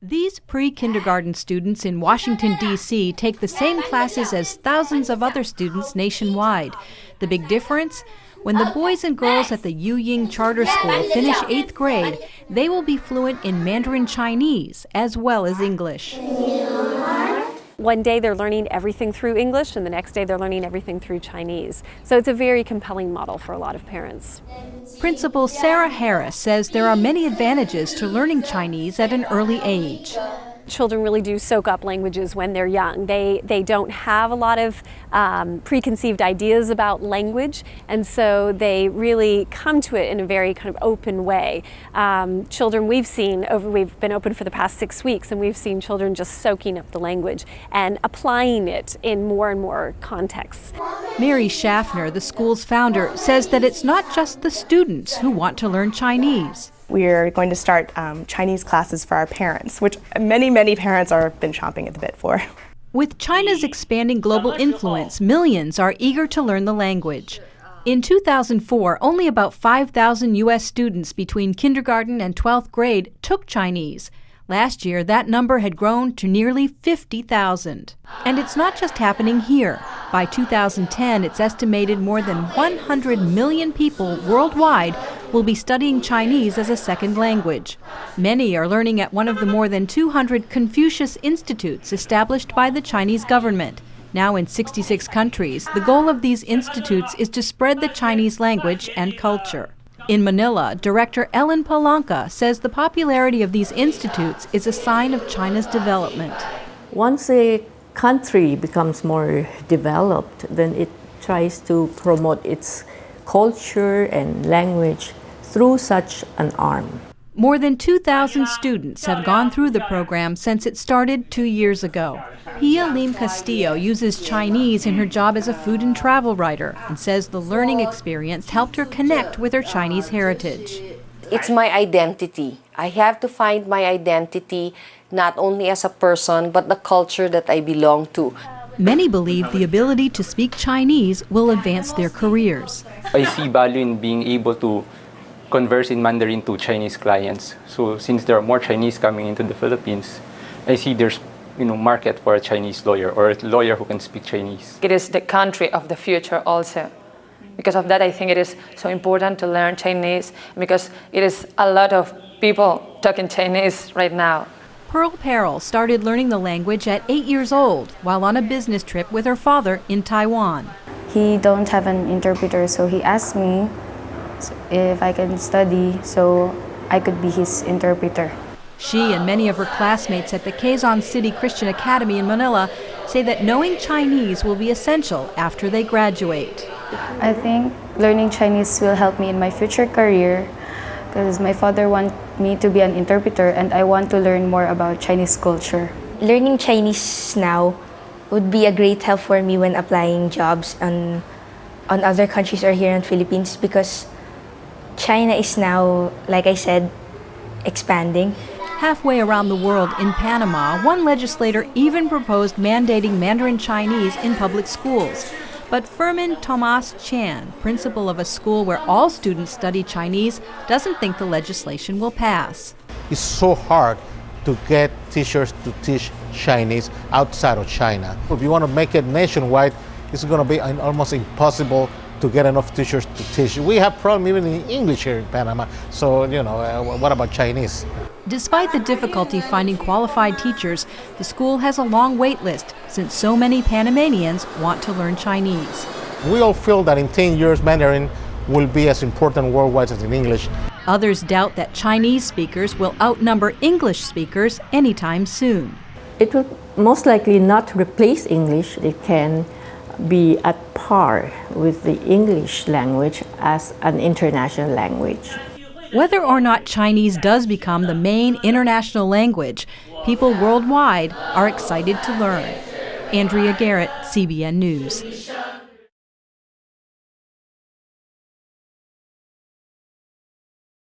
These pre-kindergarten students in Washington, D.C. take the same classes as thousands of other students nationwide. The big difference? When the boys and girls at the YING charter school finish 8th grade, they will be fluent in Mandarin Chinese as well as English. One day they're learning everything through English, and the next day they're learning everything through Chinese. So it's a very compelling model for a lot of parents. Principal Sarah Harris says there are many advantages to learning Chinese at an early age. Children really do soak up languages when they're young. They don't have a lot of preconceived ideas about language, and so they really come to it in a very kind of open way. Children we've been open for the past 6 weeks, and we've seen children just soaking up the language and applying it in more and more contexts. Mary SHAFFNER, the school's founder, says that it's not just the students who want to learn Chinese. We're going to start Chinese classes for our parents, which many parents have been chomping at the bit for. With China's expanding global influence, millions are eager to learn the language. In 2004, only about 5,000 U.S. students between kindergarten and 12th grade took Chinese. Last year, that number had grown to nearly 50,000. And it's not just happening here. By 2010, it's estimated more than 100 million people worldwide will be studying Chinese as a second language. Many are learning at one of the more than 200 Confucius institutes established by the Chinese government. Now in 66 countries, the goal of these institutes is to spread the Chinese language and culture. In Manila, Director PALANCA says the popularity of these institutes is a sign of China's development. Once a country becomes more developed, then it tries to promote its culture and language through such an arm. More than 2,000 students have gone through the program since it started 2 years ago. Castillo uses Chinese in her job as a food and travel writer and says the learning experience helped her connect with her Chinese heritage. It's my identity. I have to find my identity not only as a person but the culture that I belong to. Many believe the ability to speak Chinese will advance their careers. I see value in being able to converse in Mandarin to Chinese clients. So since there are more Chinese coming into the Philippines, I see there's market for a Chinese lawyer or a lawyer who can speak Chinese. It is the country of the future also. Because of that, I think it is so important to learn Chinese, because it is a lot of people talking Chinese right now. Pearl Peril started learning the language at 8 years old while on a business trip with her father in Taiwan. He don't have an interpreter, so he asked me if I can study so I could be his interpreter. She and many of her classmates at the Quezon City Christian Academy in Manila say that knowing Chinese will be essential after they graduate. I think learning Chinese will help me in my future career because my father wants me to be an interpreter and I want to learn more about Chinese culture. Learning Chinese now would be a great help for me when applying jobs on other countries or here in the Philippines, because China is now, like I said, expanding. Halfway around the world in Panama, one legislator even proposed mandating Mandarin Chinese in public schools. But Fermin Tomas Chan, principal of a school where all students study Chinese, doesn't think the legislation will pass. It's so hard to get teachers to teach Chinese outside of China. If you want to make it nationwide, it's going to be almost impossible to get enough teachers to teach. We have problems even in English here in Panama, so what about Chinese? Despite the difficulty finding qualified teachers, the school has a long wait list since so many Panamanians want to learn Chinese. We all feel that in 10 years Mandarin will be as important worldwide as in English. Others doubt that Chinese speakers will outnumber English speakers anytime soon. It will most likely not replace English. It can be at par with the English language as an international language. Whether or not Chinese does become the main international language, people worldwide are excited to learn. Andrea Garrett, CBN News.